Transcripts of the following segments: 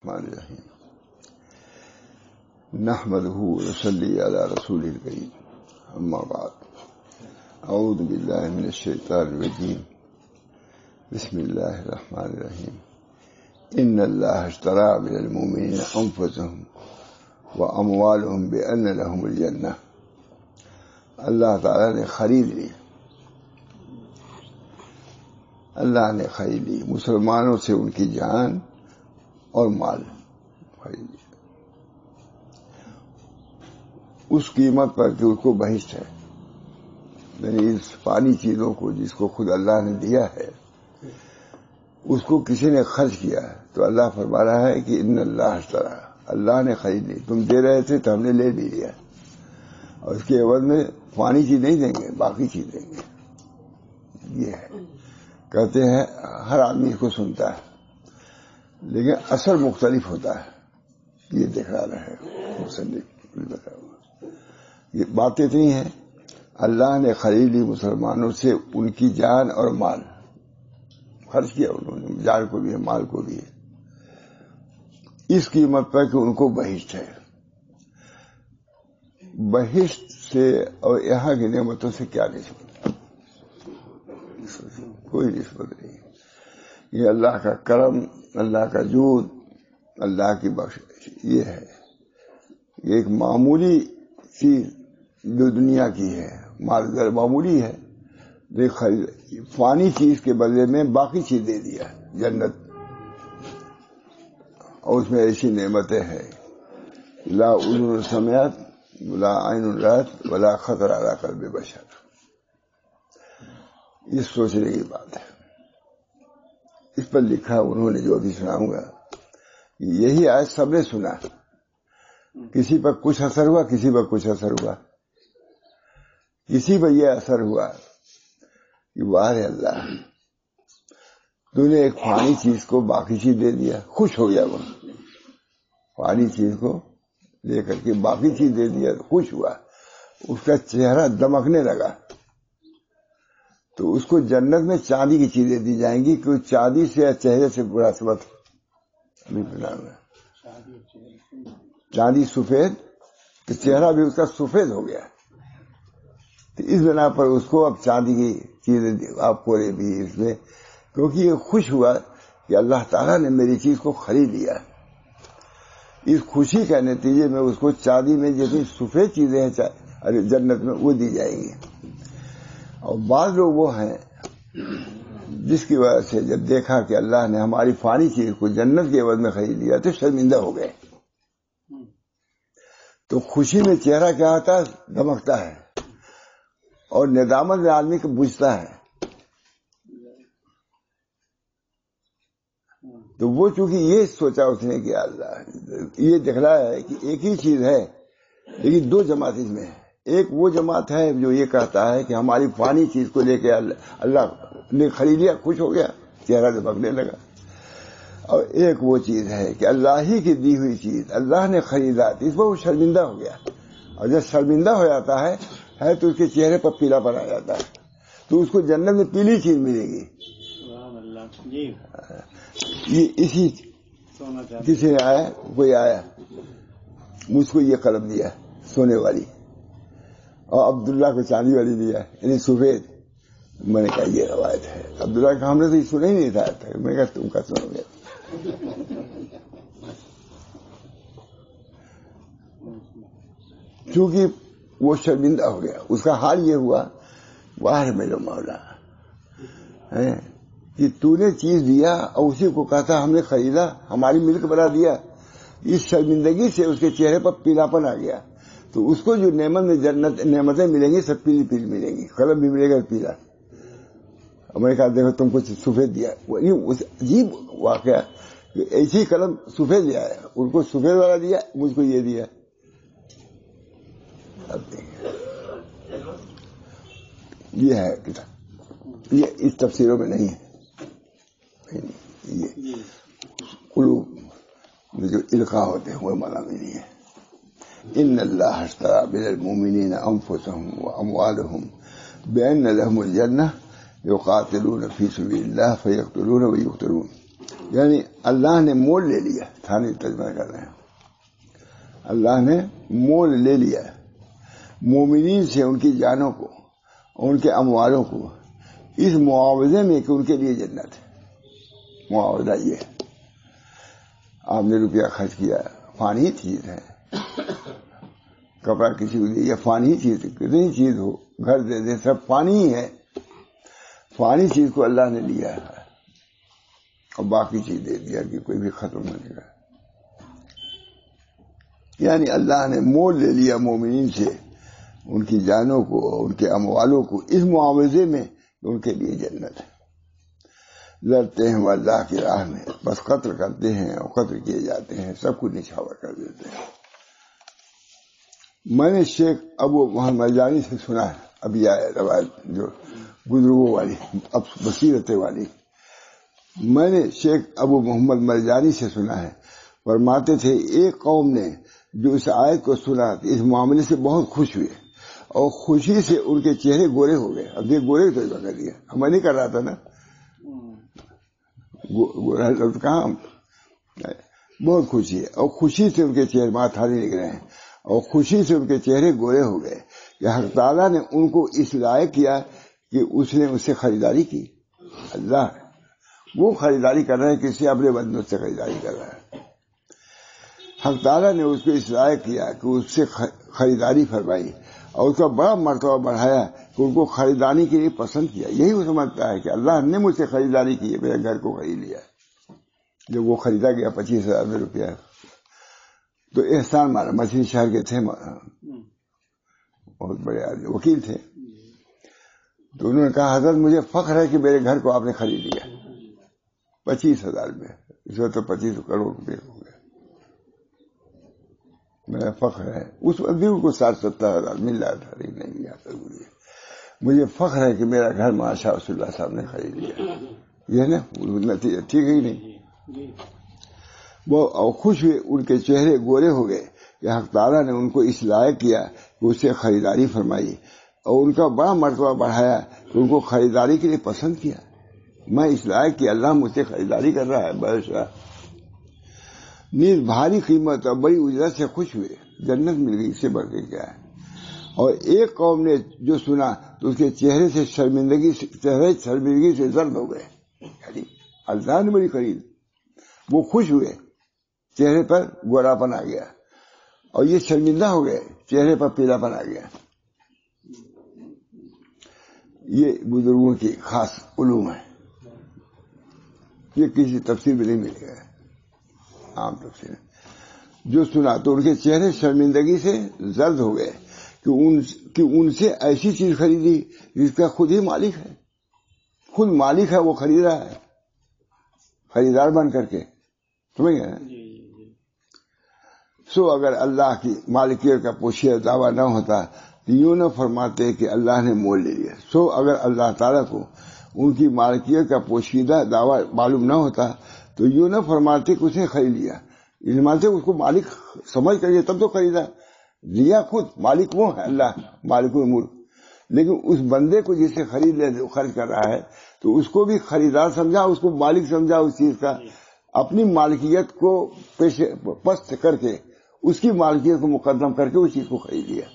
الرحمن الرحیم نحمده ونصلی علی رسول الکریم اما بعد اعوذ باللہ من الشیطان الرجیم بسم اللہ الرحمن الرحیم ان اللہ اشتری من المؤمنین انفسهم واموالهم بان لهم الجنہ. اللہ تعالیٰ نے خرید لی، اللہ نے خرید لی مسلمانوں سے ان کی جان اور مال خرید لی اس قیمت پر کہ اس کو بہشت ہے. یعنی اس فانی چیزوں کو جس کو خود اللہ نے دیا ہے اس کو کسی نے خرچ کیا ہے تو اللہ فرما رہا ہے کہ ان اللہ اشتری، اللہ نے خرید لی. تم دے رہے تھے تو ہم نے لے بھی لیا اور اس کے عوض میں فانی چیز نہیں دیں گے، باقی چیز دیں گے. یہ ہے کہتے ہیں ہر آدمی اس کو سنتا ہے لیکن اثر مختلف ہوتا ہے. یہ دکھا رہا ہے یہ باتیں اتنی ہیں. اللہ نے خرید لی مسلمانوں سے ان کی جان اور مال، خرچ کیا انہوں نے، جان کو بھی ہے مال کو بھی ہے، اس قیمت پر کہ ان کو بہشت ہے. بہشت سے اور یہاں کی نعمتوں سے کیا نسبت؟ کوئی نسبت نہیں. یہ اللہ کا کرم، اللہ کا جود، اللہ کی بخشش. یہ ہے یہ ایک معمولی چیز جو دنیا کی ہے، مال معمولی ہے، فانی چیز کے بدلے میں باقی چیز دے دیا جنت. اور اس میں ایسی نعمتیں ہیں لا اذن سمعت ولا عین رأت ولا خطر علی قلب بشر. یہ سوچنے کی بات ہے. اس پر لکھا انہوں نے جو بھی سناؤں گا، یہی آج سب نے سنا. کسی پر کچھ اثر ہوا، کسی پر کچھ اثر ہوا، کسی پر یہ اثر ہوا کہ واہ اللہ تو نے ایک فانی چیز کو باقی چیز دے دیا، خوش ہو گیا. وہ فانی چیز کو لے کر کے باقی چیز دے دیا، خوش ہوا، اس کا چہرہ دمکنے لگا. تو اس کو جنت میں چاندی کی چیزیں دی جائیں گی کہ چاندی سے یا چہرے سے مناسبت. چاندی سفید تو چہرہ بھی اس کا سفید ہو گیا. تو اس بنا پر اس کو اب چاندی کی چیزیں آپ کو بھی اس میں، کیونکہ یہ خوش ہوا کہ اللہ تعالیٰ نے میری چیز کو خرید لیا. اس خوشی کے نتیجے میں اس کو چاندی میں جتنی سفید چیزیں ہیں جنت میں وہ دی جائیں گی. اور بعض لوگ وہ ہیں جس کی وجہ سے جب دیکھا کہ اللہ نے ہماری فانی چیز کو جنت کے عوض میں خرید لیا تو شرمندہ ہو گئے. تو خوشی میں چہرہ کیا ہوتا ہے؟ دمکتا ہے، اور ندامت میں آدمی کو بجھتا ہے. تو وہ چونکہ یہ سوچا اس نے کہ اللہ یہ دکھلایا ہے کہ ایک ہی چیز ہے لیکن دو جماعت اس میں ہے. ایک وہ جماعت ہے جو یہ کہتا ہے کہ ہماری فانی چیز کو لے کے اللہ نے خرید لیا، خوش ہو گیا، چہرہ دمکنے لگا. اور ایک وہ چیز ہے کہ اللہ ہی کی دی ہوئی چیز اللہ نے خریدا، اس پر وہ شرمندہ ہو گیا. اور جب شرمندہ ہو جاتا ہے تو اس کے چہرے پر پیلا پن آ جاتا ہے. تو اس کو جنت میں پیلی چیز ملے گی. یہ اسی کسی نے آیا، کوئی آیا مجھ کو یہ قلم دیا سونے والی اور عبداللہ کو چاندی والی دیا، یعنی سفید. میں نے کہا یہ روایت ہے. عبداللہ کا ہم نے تو یہ سنا ہی نہیں تھا. میں نے کہا تم کا سنو گے. چونکہ وہ شرمندہ ہو گیا، اس کا حال یہ ہوا واہ میرے مولا کہ تو نے چیز دیا اور اسی کو کہتا ہم نے خریدا، ہماری ملک بنا دیا. اس شرمندگی سے اس کے چہرے پر پیلاپن آ گیا. تو اس کو جو نعمت میں جنت نعمتیں ملیں گی سب پیلی پیلی ملیں گی. قلم بھی ملے گا پیلا. میں نے کہا دیکھو تم کو سفید دیا. عجیب واقعہ، ایسی قلم سفید لیا ہے، ان کو سفید والا دیا، مجھ کو یہ دیا. یہ ہے کتاب، یہ اس تفسیروں میں نہیں ہے. یہ قلوب میں جو القاء ہوتے ہیں وہ مانا میں نہیں ہے. ان اللہ اشتری من المؤمنین انفسهم واموالهم بان لهم الجنہ یقاتلون فی سبیل اللہ فیقتلون ویقتلون. یعنی اللہ نے مول لے لیا، تھانی ترجمہ کر رہے ہیں، اللہ نے مول لے لیا مومنین سے ان کی جانوں کو اور ان کے اموالوں کو، اس معاوضے میں کہ ان کے لیے جنت ہے۔ معاوضہ یہ ہے، آپ نے روپیہ خرچ کیا، فانی چیز ہے، کپڑا کسی کو دیا فانی چیز، کتنی چیز ہو، گھر دے دے، سب فانی ہی ہے، فانی چیز کو اللہ نے لیا ہے اور باقی چیز دے دیا کہ کوئی بھی ختم ہونے کا، یعنی اللہ نے مول لے لیا مومنین سے ان کی جانوں کو اور ان کے اموالوں کو، اس معاوضے میں ان کے لیے جنت ہے۔ لڑتے ہیں وہ اللہ کی راہ میں، بس قتل کرتے ہیں اور قتل کیے جاتے ہیں، سب کچھ نچھاور کر دیتے ہیں۔ میں نے شیخ ابو محمد مرجانی سے سنا ہے، ابھی آیا روایت جو بزرگوں والی، اب بصیرت والی، میں نے شیخ ابو محمد مرجانی سے سنا ہے، فرماتے تھے ایک قوم نے جو اس آیت کو سنا اس معاملے سے بہت خوش ہوئے اور خوشی سے ان کے چہرے گورے ہو گئے۔ اب یہ گورے تو کر دیا، ہم نہیں کر رہا تھا نا، گورا لفظ کہاں، بہت خوشی ہے، اور خوشی سے ان کے چہرے ماتھانے لگ رہے ہیں اور خوشی سے ان کے چہرے گورے ہو گئے کہ حق تعالیٰ نے ان کو اس لائق کیا کہ اس نے اس سے خریداری کی۔ اللہ وہ خریداری کر رہا ہے، کسی اپنے بندوں سے خریداری کر رہا ہے، حق تعالیٰ نے اس کو اس لائق کیا کہ اس سے خریداری فرمائی اور اس کا بڑا مرتبہ بڑھایا کہ ان کو خریداری کے لیے پسند کیا۔ یہی وہ سمجھتا ہے کہ اللہ نے مجھ سے خریداری کی ہے، میرے گھر کو خرید لیا۔ جب وہ خریدا گیا 25,000 میں روپیہ، تو احسان مارا، مچھلی شہر کے تھے، بہت بڑے آدمی وکیل تھے، تو انہوں نے کہا حضرت مجھے فخر ہے کہ میرے گھر کو آپ نے خرید لیا 25,000 میں، اس وقت تو 25 کروڑ روپے ہو گئے، میرا فخر ہے۔ اس وقت بھی ان کو 60-70 ہزار مل رہا تھا، لیکن نہیں ملا تھا، مجھے فخر ہے کہ میرا گھر ماشاء رسول اللہ صاحب نے خرید لیا۔ یہ نا نتیجہ ٹھیک ہے ہی نہیں، وہ خوش ہوئے، ان کے چہرے گورے ہو گئے کہ حق تعالیٰ نے ان کو اس لائق کیا کہ اس سے خریداری فرمائی اور ان کا بڑا مرتبہ بڑھایا کہ ان کو خریداری کے لیے پسند کیا۔ میں اس لائق کہ اللہ مجھ سے خریداری کر رہا ہے، بادشاہ نیز بھاری قیمت اور بڑی اجرت سے خوش ہوئے، جنت مل گئی، اس سے بڑھ کے کیا ہے۔ اور ایک قوم نے جو سنا تو اس کے چہرے سے شرمندگی سے زرد ہو گئے، یعنی اللہ نے بڑی خرید، وہ خوش ہوئے، چہرے پر گورا پن آ گیا، اور یہ شرمندہ ہو گئے، چہرے پر پیلا پن آ گیا۔ یہ بزرگوں کی خاص علوم ہے، یہ کسی تفسیر میں نہیں ملے گا، عام تفسیر جو سنا تو ان کے چہرے شرمندگی سے زرد ہو گئے کہ ان سے ایسی چیز خریدی جس کا خود ہی مالک ہے، خود مالک ہے، وہ خرید رہا ہے خریدار بن کر کے، سمجھ گئے نا؟ سو اگر اللہ کی مالکیت کا پوشیدہ دعویٰ نہ ہوتا تو یوں نہ فرماتے کہ اللہ نے مول لے لیا۔ سو اگر اللہ تعالیٰ کو ان کی مالکیت کا پوشیدہ دعویٰ معلوم نہ ہوتا تو یوں نہ فرماتے کہ اس نے خرید لیا، فرماتے اس کو مالک سمجھ کر تب تو خریدا، لیا خود مالک وہ ہے اللہ مالک الملک، لیکن اس بندے کو جسے خرید لے خرچ کر رہا ہے تو اس کو بھی خریدار سمجھا، اس کو مالک سمجھا اس چیز کا، اپنی مالکیت کو پست کر کے اس کی مالکیت کو مقدم کر کے اس چیز کو خرید لیا۔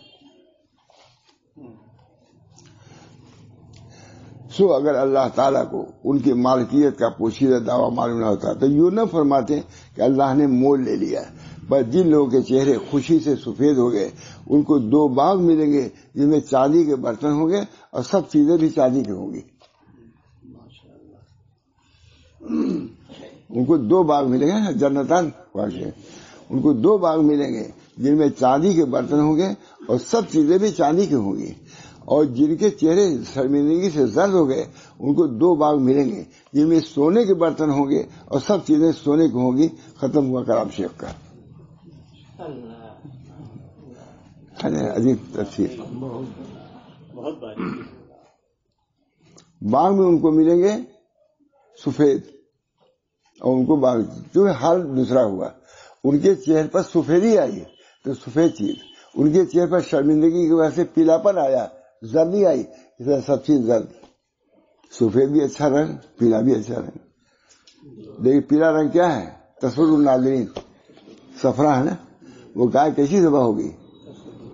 سو اگر اللہ تعالیٰ کو ان کی مالکیت کا پوشیدہ دعویٰ معلوم نہ ہوتا تو یوں نہ فرماتے کہ اللہ نے مول لے لیا، بس جن لوگوں کے چہرے خوشی سے سفید ہو گئے ان کو 2 باغ ملیں گے جن میں چاندی کے برتن ہوں گے اور سب چیزیں بھی چاندی کی ہوں گی۔ ان کو 2 باغ ملیں گے، جنتان واقع، ان کو 2 باغ ملیں گے جن میں چاندی کے برتن ہوں گے اور سب چیزیں بھی چاندی کی ہوں گی، اور جن کے چہرے شرمندگی سے زرد ہو گئے ان کو 2 باغ ملیں گے جن میں سونے کے برتن ہوں گے اور سب چیزیں سونے کی ہوں گی۔ ختم ہوا کلام شیخ کا، عجیب تفسیر۔ باغ میں ان کو ملیں گے سفید، اور ان کو باغ جو حال دوسرا ہوا، ان کے چہرے پر سفیدی آئی تو سفید چیز، ان کے چہرے پر شرمندگی کی وجہ سے پیلاپن آیا، زردی آئی، اس طرح سب چیز زرد، سفید بھی اچھا رنگ، پیلا بھی اچھا رنگ، لیکن پیلا رنگ کیا ہے؟ تصور الناظرین، صفرا ہے نا، وہ گائے کیسی ذبح ہوگی؟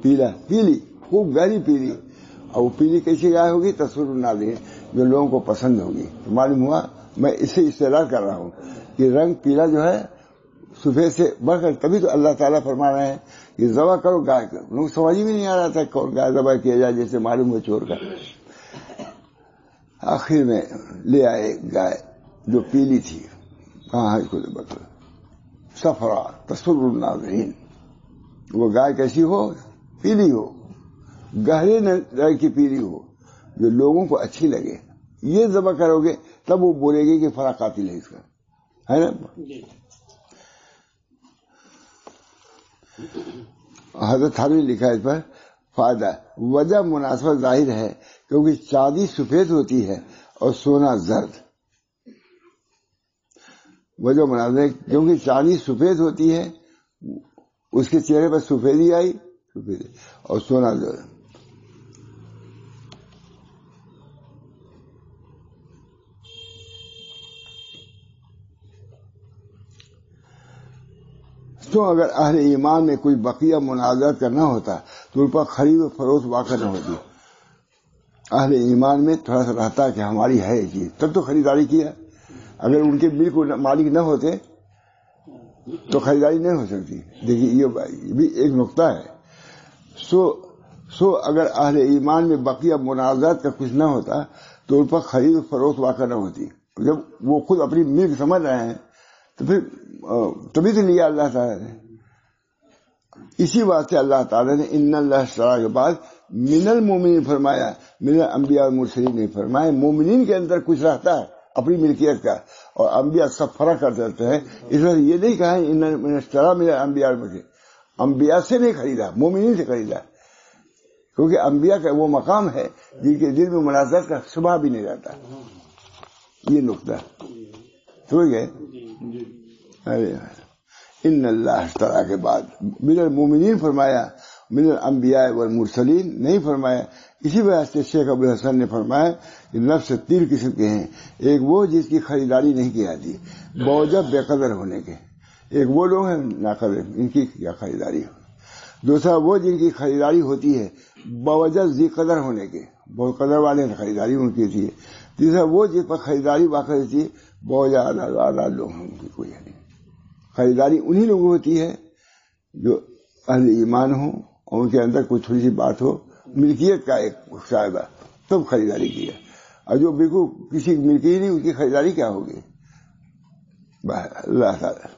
پیلی، خوب گہری پیلی، اور وہ پیلی کیسی گائے ہوگی؟ تصور الناظرین، جو لوگوں کو پسند ہوگی۔ تو معلوم ہوا میں اس سے استدلال کر رہا ہوں کہ رنگ پیلا جو ہے سفید سے بڑھ کر، تبھی تو اللہ تعالیٰ فرما رہے ہیں کہ ذبح کرو گائے کا۔ لوگ سمجھ بھی نہیں آ رہا تھا کون گائے ذبح کیا جائے، جیسے معلوم ہو چور کا۔ آخر میں لے آئے گائے جو پیلی تھی، کہاں ہے اس کو ذبح کرو؟ صفرا تصور الناظرین، وہ گائے کیسی ہو؟ پیلی ہو، گہرے رنگ کی پیلی ہو، جو لوگوں کو اچھی لگے۔ یہ ذبح کرو گے تب وہ بولے گی کہ فلاں قاتل ہے اس کا، ہے نا؟ حضرت حاوی لکھا ہے اس پر فائدہ، وجہ مناسبت ظاہر ہے کیونکہ چاندی سفید ہوتی ہے اور سونا زرد۔ وجہ مناسبت کیونکہ چاندی سفید ہوتی ہے، اس کے چہرے پر سفیدی آئی، سفید، اور سونا زرد۔ تو اگر اہل ایمان میں کوئی بقیہ منازعات کرنا ہوتا تو ان پر خرید و فروخت واقع نہ ہوتی۔ اہل ایمان میں تھوڑا سا رہتا کہ ہماری ہے یہ چیز، تب تو خریداری کیا۔ اگر ان کے ملک مالک نہ ہوتے تو خریداری نہیں ہو سکتی۔ دیکھیے یہ بھی ایک نقطہ ہے۔ سو اگر اہل ایمان میں بقیہ منازعات کا کچھ نہ ہوتا تو ان پر خرید و فروخت واقع نہ ہوتی۔ جب وہ خود اپنی ملک سمجھ رہے ہیں تو پھر تبھی تو لیا اللہ تعالیٰ نے۔ اسی واسطے اللہ تعالیٰ نے ان اللہ اشتری کے بعد من المومنین فرمایا، من الانبیاء والمرسلین نہیں فرمایا۔ مومنین کے اندر کچھ رہتا ہے اپنی ملکیت کا، اور انبیاء سب فرق کر دیتے ہیں۔ اس وجہ یہ نہیں کہا ان من اشتری من الانبیاء والمرسلین، انبیاء سے نہیں خریدا، مومنین سے خریدا، کیونکہ انبیاء کا وہ مقام ہے جن کے دل میں منازعات کا شبہ بھی نہیں رہتا۔ یہ نقطہ ٹھیک ہے۔ ان اللہ اشتری کے بعد من المومنین فرمایا، من الانبیاء والمرسلین نہیں فرمایا۔ اسی وجہ سے شیخ ابو حسن نے فرمایا کہ نفس 3 قسم کے ہیں۔ ایک وہ جس کی خریداری نہیں کی جاتی باوجہ بے قدر ہونے کے، ایک وہ لوگ ہیں ناقدر، ان کی کیا خریداری ہو۔ دوسرا وہ جن کی خریداری ہوتی ہے باوجہ ذی قدر ہونے کے، بہت قدر والے خریداری ان کی ہوتی ہے۔ تیسرا وہ جس پر خریداری واقع ہوتی ہے باوجہ آزاد لوگ ہیں، ان کی کوئی نہیں۔ خریداری انہی لوگوں ہوتی ہے جو اہل ایمان ہوں اور ان کے اندر کوئی تھوڑی سی بات ہو، ملکیت کا ایک شائبہ، تب خریداری کیا۔ اور جو بالکل کسی کی ملکیت نہیں، ان کی خریداری کیا ہوگی؟ اللہ تعالی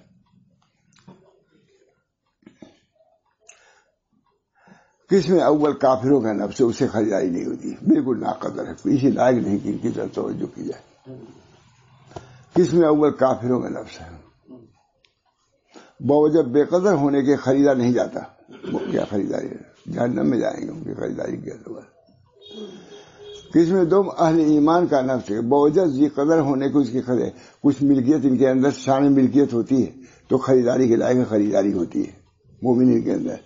قسم اول کافروں کا نفس ہے، اسے خریداری نہیں ہوتی، بالکل ناقدر ہے، اسی لائق نہیں کہ ان کی طرف توجہ کی جائے۔ قسم اول کافروں کا نفس ہے، باوجہ بے قدر ہونے کے خریدا نہیں جاتا۔ وہ کیا خریداری ہے؟ جہنم میں جائیں گے، ان کی خریداری کیا ہوگا۔ قسم دوم اہل ایمان کا نفس ہے، باوجہ ذی قدر ہونے کو اس کی کچھ ملکیت ان کے اندر شان ملکیت ہوتی ہے تو خریداری کے لائق خریداری ہوتی ہے مومنین کے اندر۔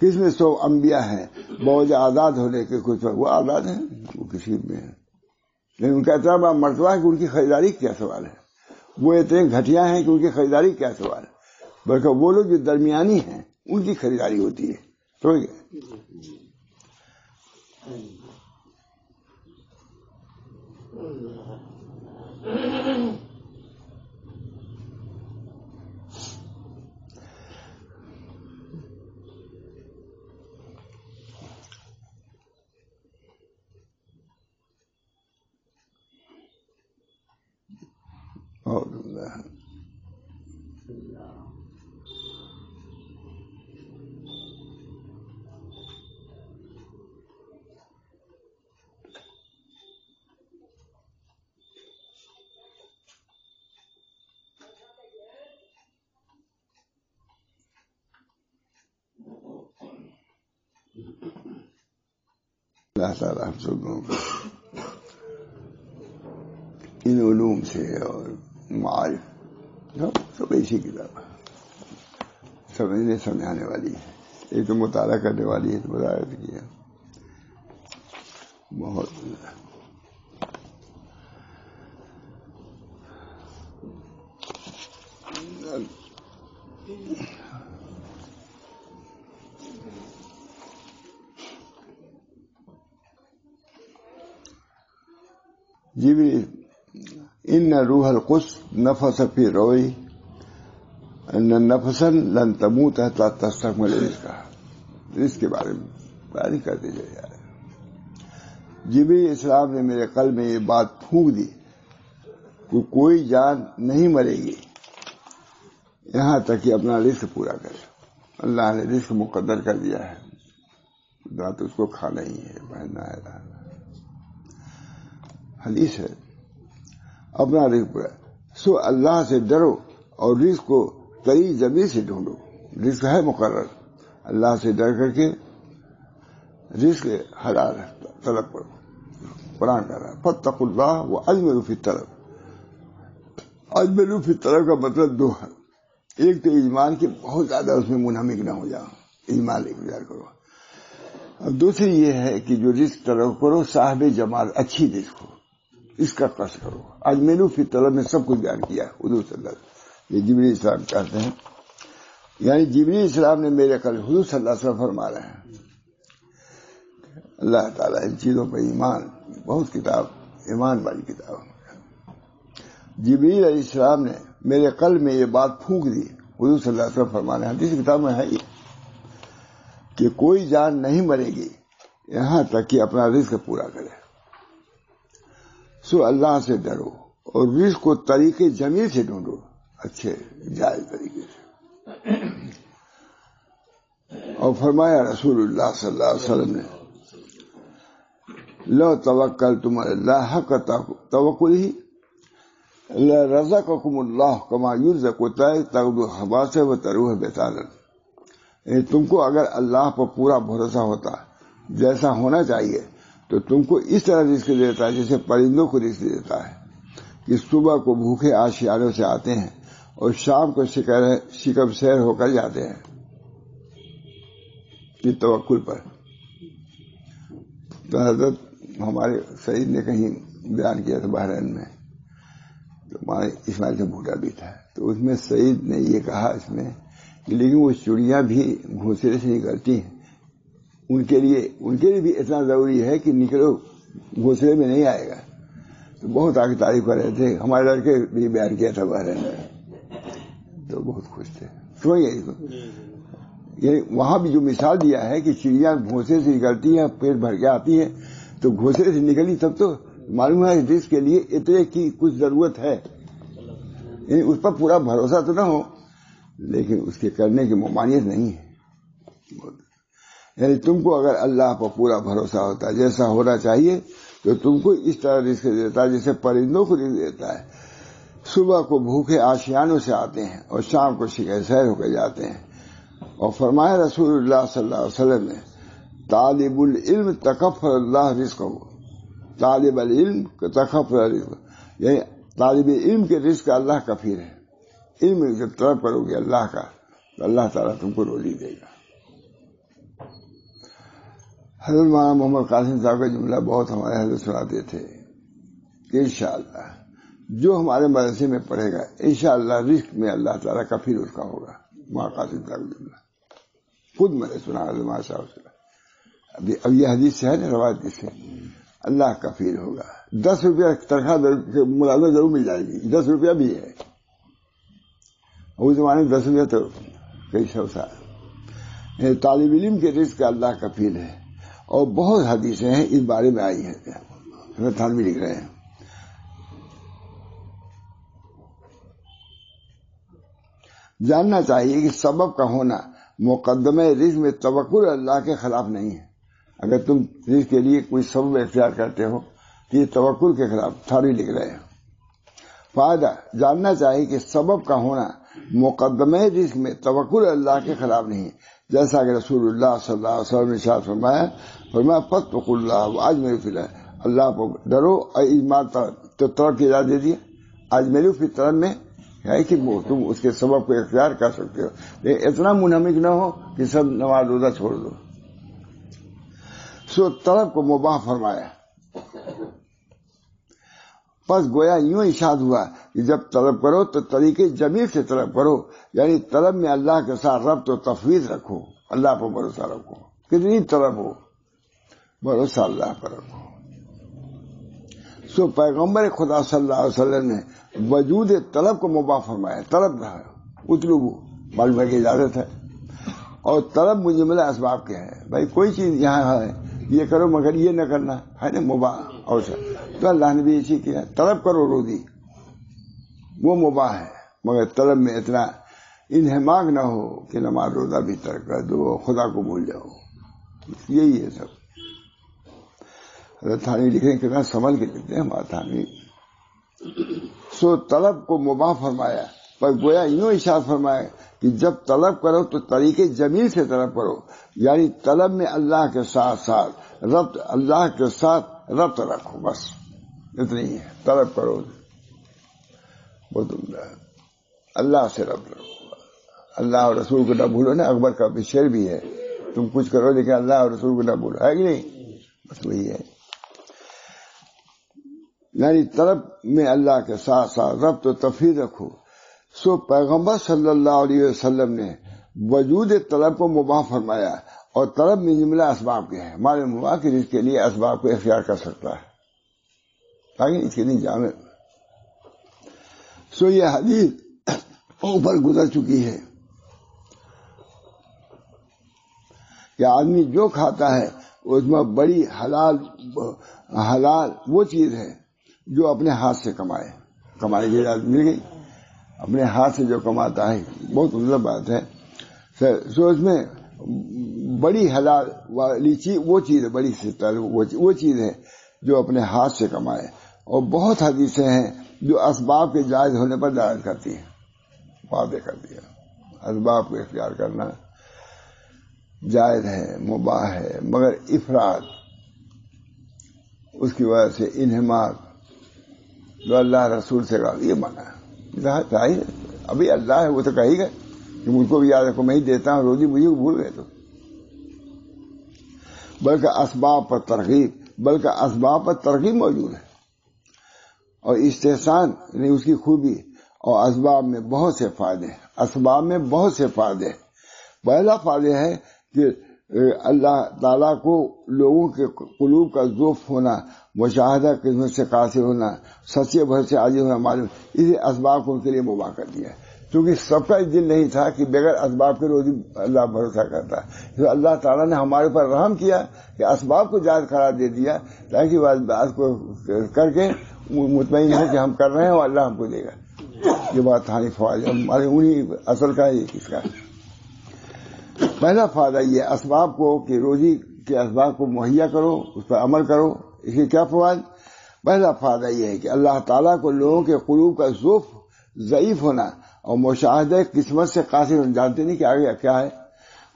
قسم 100 انبیاء ہیں، باوجہ آزاد ہونے کے کچھ وہ آزاد ہیں، وہ کسی میں ہیں، لیکن ان کا اتنا بڑا مرتبہ ہے کہ ان کی خریداری کیا سوال ہے۔ وہ اتنے گھٹیا ہیں کہ ان کی خریداری کیا سوال ہے، بلکہ وہ لوگ جو درمیانی ہیں ان کی خریداری ہوتی ہے۔ تو اللہ تعالیٰ ہم سب لوگوں کو ان علوم سے اور معارف سب ایسی کتاب سمجھنے سمجھانے والی ہے، ایک تو مطالعہ کرنے والی ہے، تو مطالعہ کیا بہت جبریل ان روح القدس نفث فی روعی ان نفسا لن تموت حتی تستکمل رزق کے بارے میں بیان کر دیجیے یار. جبریل اسلام نے میرے قلب میں یہ بات پھونک دی کہ کوئی جان نہیں مرے گی یہاں تک کہ اپنا رزق پورا کرے. اللہ نے رزق مقدر کر دیا ہے, نہ تو اس کو کھانا ہی ہے, پہننا ہے, حدیث ہے. اپنا رزق پورا. سو اللہ سے ڈرو اور رزق کو طریق زمین سے ڈھونڈو. رزق ہے مقرر, اللہ سے ڈر کر کے رزق حلال طلب کرو. قرآن کر رہا ہے فاتقوا اللہ واجملوا فی الطلب. اجملوا فی الطلب کا مطلب دو ہے. ایک تو ایمان کے بہت زیادہ اس میں منہمک نہ ہو جاؤ, ایمان اختیار کرو. اور دوسری یہ ہے کہ جو رزق طلب کرو صاحب جمال اچھی رزق ہو, اس کا قصد کرو. اجملوا فی الطلب میں سب کچھ بیان کیا حضور صلی اللہ علیہ وسلم. یہ جبریل اسلام کہتے ہیں, یعنی جبریل اسلام نے میرے قلب, حضور صلی اللہ علیہ وسلم فرما رہے ہیں. اللہ تعالیٰ ان چیزوں پر ایمان, بہت کتاب ایمان والی کتاب. جبریل علیہ السلام نے میرے قلب میں یہ بات پھونک دی, حضور صلی اللہ علیہ وسلم فرما رہے ہیں, حدیث کتاب میں ہے یہ, کہ کوئی جان نہیں مرے گی یہاں تک کہ اپنا رزق پورا کرے. سو اللہ سے ڈرو اور رزق کو طریقے جمیل سے ڈھونڈو, اچھے جائز طریقے سے. اور فرمایا رسول اللہ صلی اللہ علیہ وسلم نے لو توکلتم علی اللہ حق توکلہ لرزقکم اللہ کما یرزق الطیر تغدو خماصا وتروح بطانا. تم کو اگر اللہ پر پورا بھروسہ ہوتا جیسا ہونا چاہیے تو تم کو اس طرح رزق دیتا ہے جیسے پرندوں کو رزق دیتا ہے, کہ صبح کو بھوکے آشیانوں سے آتے ہیں اور شام کو شکم سیر ہو کر جاتے ہیں. یہ توکل پر. تو حضرت ہمارے سعید نے کہیں بیان کیا تھا بحرین میں, تو ہمارے اسماعیل کا بھوٹا بھی تھا, تو اس میں سعید نے یہ کہا اس میں کہ لیکن وہ چڑیاں بھی گھونسلے سے نکلتی ہیں, ان کے لیے بھی اتنا ضروری ہے کہ نکلو, گھونسلے میں نہیں آئے گا. تو بہت آگے تعریف کر رہے تھے, ہمارے لڑکے بھی بیان کیا تھا بحرین میں, تو بہت خوش تھے. یہ وہاں بھی جو مثال دیا ہے کہ چڑیاں گھونسلے سے نکلتی ہیں, پیٹ بھر کے آتی ہیں, تو گھونسلے سے نکلی تب تو معلوم ہے رزق کے لیے اتنے کی کچھ ضرورت ہے. یعنی اس پر پورا بھروسہ تو نہ ہو لیکن اس کے کرنے کی ممانعت نہیں ہے. یعنی تم کو اگر اللہ پر پورا بھروسہ ہوتا جیسا ہونا چاہیے تو تم کو اس طرح رزق دیتا ہے جیسے پرندوں کو رزق دیتا ہے. صبح کو بھوکے آشیانوں سے آتے ہیں اور شام کو شکر سیر ہو کے جاتے ہیں. اور فرمایا رسول اللہ صلی اللہ علیہ وسلم نے طالب العلم تکفر اللہ رزق ہو. طالب العلم تکفر رزق, یعنی طالب علم کے رزق کا اللہ کفیل ہے. علم جب طلب کرو گے اللہ کا تو اللہ تعالیٰ تم کو روزی دے گا. حضرت مولانا محمد قاسم صاحب کا جملہ بہت ہمارے حضرت سناتے تھے کہ انشاءاللہ جو ہمارے مدرسے میں پڑھے گا انشاءاللہ رزق میں اللہ تعالیٰ کفیل اس کا ہوگا. مولانا قاسم صاحب کا جملہ خود میں نے سنا حضرت مولانا صاحب سے. اب یہ حدیث سے ہے نا, روایت سے, اللہ کفیل ہوگا. 10 روپیہ تنخواہ ملازمت ضرور مل جائے گی, 10 روپیہ بھی ہے. اس زمانے میں 10 روپیہ تو کئی 100 سال. طالب علم کے رزق کا اللہ کفیل ہے. اور بہت حدیثیں ہیں اس بارے میں آئی ہیں, تھانوی لکھ رہے ہیں. جاننا چاہیے کہ سبب کا ہونا مقدمہ رزق میں توکل اللہ کے خلاف نہیں ہے. اگر تم رزق کے لیے کوئی سبب اختیار کرتے ہو تو یہ توکل کے خلاف. تھانوی لکھ رہے ہیں. فائدہ جاننا چاہیے کہ سبب کا ہونا مقدمہ رزق میں توکل اللہ کے خلاف نہیں, جیسا کہ رسول اللہ صلی اللہ علیہ وسلم نے ارشاد فرمایا فاتقوا اللہ واجملوا فی الطلب. اللہ کو ڈرو اور ایمان تو طلب کی اجازت دے دیے. اجملوا فی الطلب میں ہے کہ تم اس کے سبب کو اختیار کر سکتے ہو, لیکن اتنا منہمک نہ ہو کہ سب نماز روزہ چھوڑ دو. سو طلب کو مباح فرمایا. پس گویا یوں ارشاد ہوا کہ جب طلب کرو تو طریقے جمیل سے طلب کرو، یعنی طلب میں اللہ کے ساتھ ربط و تفویض رکھو، اللہ پر بھروسہ رکھو، کتنی طلب ہو بھروسہ اللہ پر رکھو۔ سو پیغمبر خدا صلی اللہ علیہ وسلم نے وجود طلب کو مباح فرمایا، طلب رہا اطلبو معلوم ہے کہ اجازت ہے، اور طلب مجملہ اسباب کے ہے، بھائی کوئی چیز یہاں ہے یہ کرو مگر یہ نہ کرنا ہے نا مباح، اور تو اللہ نے بھی اسی کیا، طلب کرو روزی وہ مباح ہے، مگر طلب میں اتنا انہماک نہ ہو کہ نماز روزہ بھی ترک کر دو، خدا کو بھول جاؤ، یہی ہے سب۔ حضرت تھانوی لکھ رہے ہیں کتنا سنبھل کے لکھتے ہیں ہمارا تھانوی۔ سو طلب کو مباح فرمایا، پر گویا یوں ارشاد فرمایا کہ جب طلب کرو تو طریقے جمیل سے طلب کرو، یعنی طلب میں اللہ کے ساتھ ساتھ ربط، اللہ کے ساتھ ربط رکھو، بس اتنی ہی ہے، طلب کرو بہت عمدہ ہے، اللہ سے ربط رکھو، اللہ اور رسول کو نہ بھولو نا، اکبر کا شعر بھی ہے، تم کچھ کرو لیکن اللہ اور رسول کو نہ بھولو، ہے کہ نہیں؟ بس وہی ہے، یعنی طلب میں اللہ کے ساتھ ساتھ ربط و تفویض رکھو۔ سو پیغمبر صلی اللہ علیہ وسلم نے وجود طلب کو مباح فرمایا، اور طلب میں جملہ اسباب کے ہیں، معلوم ہوا کہ اس کے لیے اسباب کو اختیار کر سکتا ہے، تاکہ اس کے لیے جامع۔ سو یہ حدیث اوپر گزر چکی ہے کہ آدمی جو کھاتا ہے اس میں بڑی حلال وہ چیز ہے جو اپنے ہاتھ سے کمانے کی اجازت مل گئی، اپنے ہاتھ سے جو کماتا ہے، بہت عمدہ بات ہے۔ سو اس میں بڑی حلال والی چیز وہ چیز ہے، بڑی وہ چیز ہے جو اپنے ہاتھ سے کمائے، اور بہت حدیثیں ہیں جو اسباب کے جائز ہونے پر دلالت کرتی ہیں، واضح کر دیا اسباب کو اختیار کرنا جائز ہے، مباح ہے، مگر افراد اس کی وجہ سے انہماک جو اللہ رسول سے کہا یہ منع ہے، ابھی اللہ ہے وہ تو کہے گا کہ مجھ کو بھی یاد رکھو میں ہی دیتا ہوں روزی، مجھے بھول گئے تو، بلکہ اسباب پر ترغیب موجود ہے، اور استحسان یعنی اس کی خوبی، اور اسباب میں بہت سے فائدے پہلا فائدہ ہے کہ اللہ تعالیٰ کو لوگوں کے قلوب کا ذوف ہونا، مشاہدہ قسمت سے قاصر ہونا، سچے بھروسے عاجز ہونا معلوم، اسی اسباب کو ان کے لیے مباح کر دیا ہے، کیونکہ سب کا دل نہیں تھا کہ بغیر اسباب کے روزی اللہ بھروسہ کرتا ہے، تو اللہ تعالیٰ نے ہمارے پر رحم کیا کہ اسباب کو جائز قرار دے دیا، تاکہ وہ بات کو کر کے مطمئن ہے کہ ہم کر رہے ہیں اور اللہ ہم کو دے گا۔ یہ بات تھانی فوائد ہمارے انہی اصل کا ہے، کس کا پہلا فائدہ یہ اسباب کو کہ روزی کے اسباب کو مہیا کرو، اس پر عمل کرو۔ اس کے کیا فوائد؟ پہلا فائدہ یہ ہے کہ اللہ تعالیٰ کو لوگوں کے قلوب کا ذوف ضعیف ہونا اور مشاہدہ قسمت سے قاصر ہونا، جانتے نہیں کہ آگے کیا ہے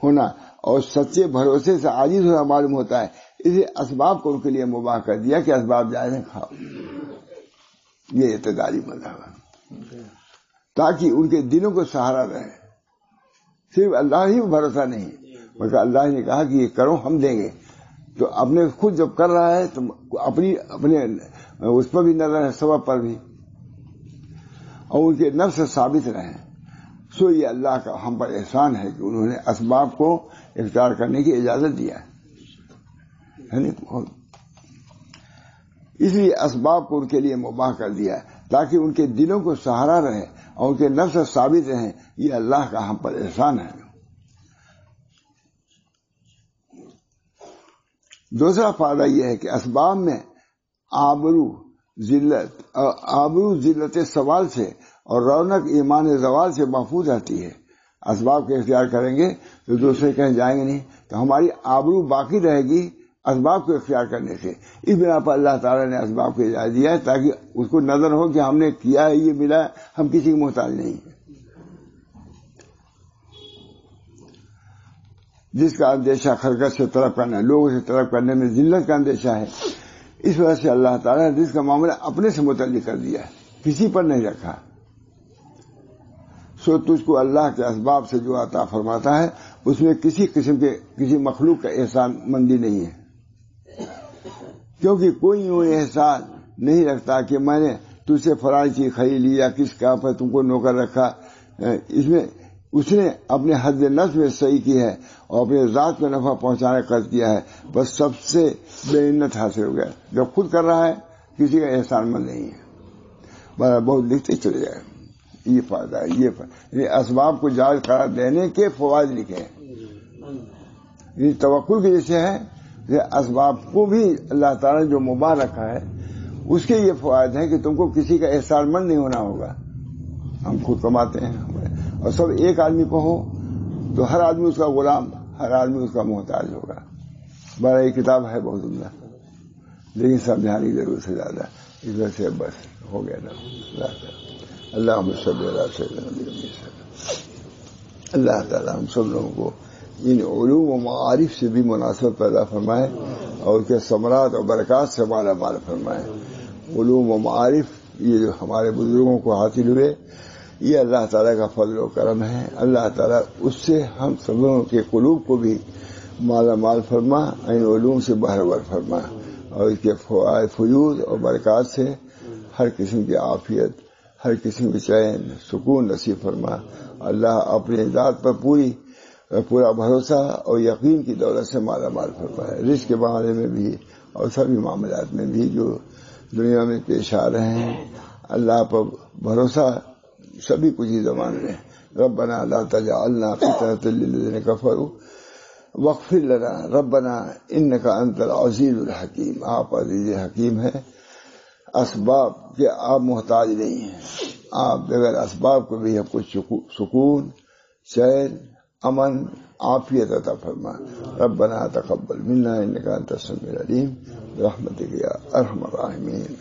ہونا، اور سچے بھروسے سے عاجز ہونا معلوم ہوتا ہے، اسی اسباب کو ان کے لیے مباح کر دیا کہ اسباب جائز ہیں، کھاؤ۔ یہ اعتدالی مذہب ہے، تاکہ ان کے دلوں کو سہارا رہے، صرف اللہ ہی بھروسہ نہیں بلکہ اللہ نے کہا کہ یہ کرو ہم دیں گے، تو اپنے خود جب کر رہا ہے تو اپنے اس پر بھی نظر ہے، سبب پر بھی، اور ان کے نفس سے ثابت رہیں۔ سو یہ اللہ کا ہم پر احسان ہے کہ انہوں نے اسباب کو اختیار کرنے کی اجازت دیا ہے، اس لیے اسباب کو ان کے لیے مباح کر دیا تاکہ ان کے دلوں کو سہارا رہے اور ان کے نفس سے ثابت رہیں۔ یہ اللہ کا ہم پر احسان ہے۔ دوسرا فائدہ یہ ہے کہ اسباب میں آبرو ذلت سوال سے اور رونق ایمان زوال سے محفوظ رہتی ہے۔ اسباب کے اختیار کریں گے تو دوسرے کہیں جائیں گے نہیں، تو ہماری آبرو باقی رہے گی اسباب کو اختیار کرنے سے۔ اس بنا پر اللہ تعالیٰ نے اسباب کو اجازت دیا ہے تاکہ اس کو نظر ہو کہ ہم نے کیا ہے، یہ ملا، ہم کسی کے محتاج نہیں ہیں۔ جس کا اندیشہ خرگت سے طلب کرنا، لوگوں سے طلب کرنے میں ذلت کا اندیشہ ہے، اس وجہ سے اللہ تعالیٰ نے رزق کا معاملہ اپنے سے متعلق کر دیا ہے، کسی پر نہیں رکھا۔ سو تجھ کو اللہ کے اسباب سے جو عطا فرماتا ہے اس میں کسی قسم کے کسی مخلوق کا احسان مندی نہیں ہے، کیونکہ کوئی یوں احسان نہیں رکھتا کہ میں نے تجھ سے فلاں چیز خرید لی یا کس کام پر تم کو نوکر رکھا، اس میں اس نے اپنے حد نفس میں صحیح کی ہے اور اپنے ذات میں نفع پہنچانے کا قصد کیا ہے، بس سب سے بے منت حاصل ہو گیا. جب خود کر رہا ہے کسی کا احسان مند نہیں ہے. بہت لکھتے چلے جائے یہ فائدہ ہے، یہ فائدہ. اسباب کو جائز قرار دینے کے فوائد لکھے ہیں. یہ توکل کے جیسے ہے، اسباب کو بھی اللہ تعالیٰ نے جو مباح رکھا ہے اس کے یہ فوائد ہیں کہ تم کو کسی کا احسان مند نہیں ہونا ہوگا. ہم خود کماتے ہیں اور سب ایک آدمی کو ہو تو ہر آدمی اس کا غلام، ہر آدمی اس کا محتاج ہوگا. بڑا یہ کتاب ہے بہت عمدہ، لیکن سمجھانے کی ضرورت ہے زیادہ، اس وجہ سے بس ہو گیا نا. اللہ صلی اللہ علیہ وسلم. اللہ تعالیٰ ہم سب لوگوں کو ان علوم و معارف سے بھی مناسبت پیدا فرمائے اور اس کے ثمرات اور برکات سے مالا مال فرمائے. علوم و معارف یہ جو ہمارے بزرگوں کو حاصل ہوئے یہ اللہ تعالیٰ کا فضل و کرم ہے. اللہ تعالیٰ اس سے ہم سبوں کے قلوب کو بھی مالا مال فرما، ان علوم سے بہرور فرما اور اس کے فوائد فیوض اور برکات سے ہر قسم کی عافیت، ہر قسم کی چین سکون نصیب فرما. اللہ اپنے ذات پر پورا بھروسہ اور یقین کی دولت سے مالا مال فرمائے. رزق کے معاملے میں بھی اور سبھی معاملات میں بھی جو دنیا میں پیش آ رہے ہیں، اللہ پر بھروسہ سبھی کچھ ہی زمان میں. ربنا لا تجعلنا فتنة للذین کفروا واغفر لنا ربنا انک انت العزیز الحکیم. آپ عزیز حکیم ہیں. اسباب کے آپ محتاج نہیں ہیں، آپ بغیر اسباب کو بھی ہم کو سکون، چین، امن، عافیت عطا فرما. ربنا تقبل منا انک انت السمیع العلیم برحمتک یا ارحم الراحمین.